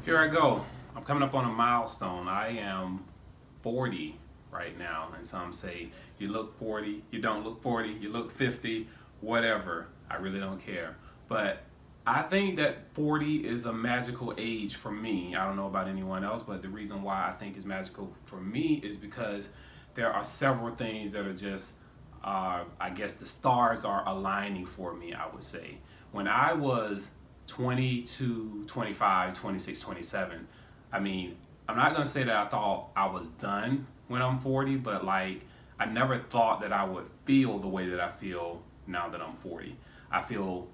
Here I go. I'm coming up on a milestone. I am 40 right now. And some say, you look 40, you don't look 40, you look 50, whatever. I really don't care. But I think that 40 is a magical age for me. I don't know about anyone else, but the reason why I think it's magical for me is because there are several things that are just, I guess the stars are aligning for me, I would say. When I was 22, 25, 26, 27, I mean, I'm not going to say that I thought I was done when I'm 40, but like, I never thought that I would feel the way that I feel now that I'm 40. I feel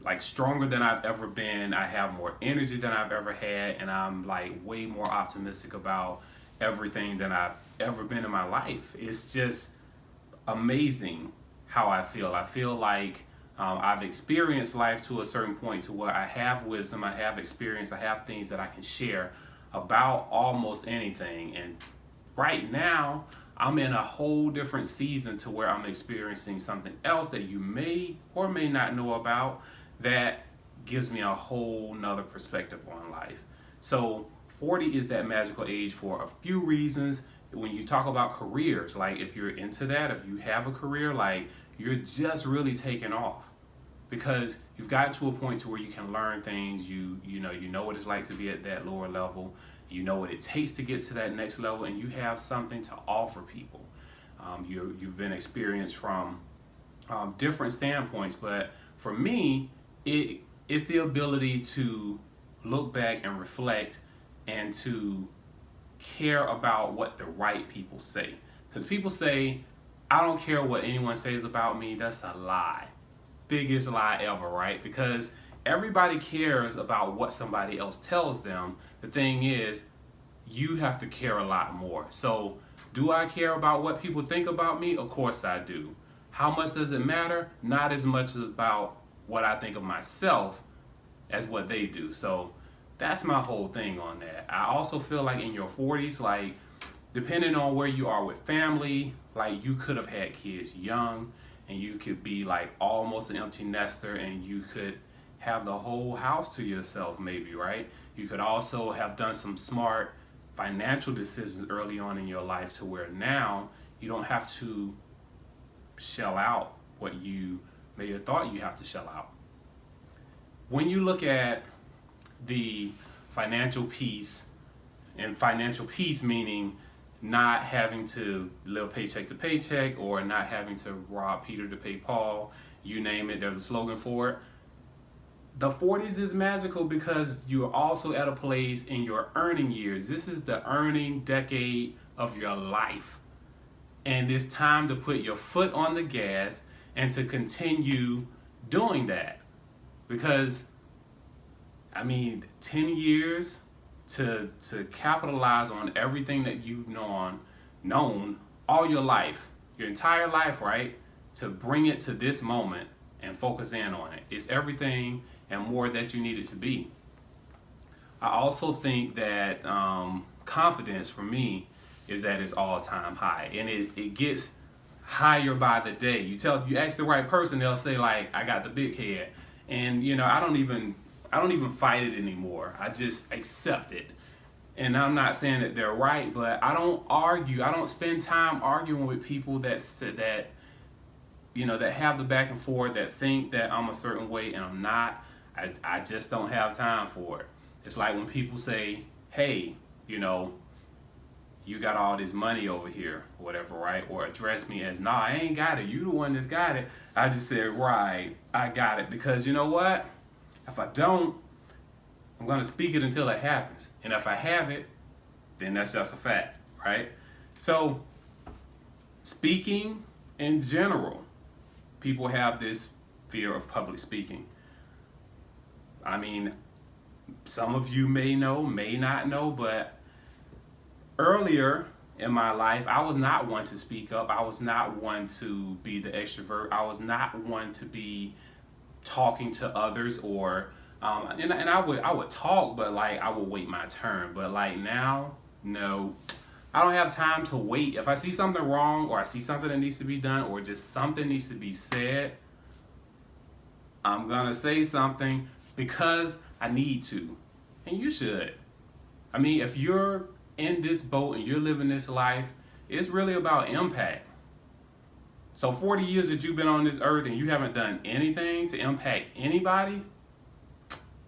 like stronger than I've ever been. I have more energy than I've ever had, and I'm like way more optimistic about everything than I've ever been in my life. It's just amazing how I feel. I feel like I've experienced life to a certain point to where I have wisdom, I have experience, I have things that I can share about almost anything. And right now, I'm in a whole different season to where I'm experiencing something else that you may or may not know about that gives me a whole nother perspective on life. So 40 is that magical age for a few reasons. When you talk about careers, like if you're into that, if you have a career, like you're just really taking off because you've gotten to a point to where you can learn things. You know what it's like to be at that lower level. You know what it takes to get to that next level, and you have something to offer people. You've been experienced from different standpoints, but for me, it's the ability to look back and reflect and to care about what the right people say. Because people say, I don't care what anyone says about me. That's a lie. Biggest lie ever, right? Because everybody cares about what somebody else tells them. The thing is, you have to care a lot more. So, do I care about what people think about me? Of course I do. How much does it matter? Not as much about what I think of myself as what they do. So, that's my whole thing on that. I also feel like in your 40s, like, depending on where you are with family, like, you could have had kids young, and you could be like almost an empty nester, and you could have the whole house to yourself, maybe, right? You could also have done some smart financial decisions early on in your life to where now you don't have to shell out what you may have thought you have to shell out. When you look at the financial piece, and financial piece meaning not having to live paycheck to paycheck or not having to rob Peter to pay Paul, you name it, there's a slogan for it. The 40s is magical because you're also at a place in your earning years. This is the earning decade of your life. And it's time to put your foot on the gas and to continue doing that. Because, I mean, 10 years to capitalize on everything that you've known all your life, your entire life, right? To bring it to this moment and focus in on it. It's everything and more that you need it to be. I also think that confidence for me is at its all-time high, and it gets higher by the day. You ask the right person, they'll say like, I got the big head, and I don't even fight it anymore. I just accept it. And I'm not saying that they're right, but I don't argue. I don't spend time arguing with people that have the back and forth, that think that I'm a certain way and I'm not. I just don't have time for it. It's like when people say, hey, you got all this money over here, or whatever, right? Or address me as, nah, I ain't got it. You the one that's got it. I just said, right, I got it. Because you know what? If I don't, I'm going to speak it until it happens. And if I have it, then that's just a fact, right? So, speaking in general, people have this fear of public speaking. I mean, some of you may know, may not know, but earlier in my life, I was not one to speak up. I was not one to be the extrovert. I was not one to be talking to others or and I would talk, but like I would wait my turn. But like now, no, I don't have time to wait. If I see something wrong or I see something that needs to be done or just something needs to be said, I'm gonna say something because I need to. And you should. I mean, if you're in this boat and you're living this life, it's really about impact. So 40 years that you've been on this earth and you haven't done anything to impact anybody,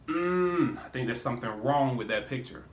I think there's something wrong with that picture.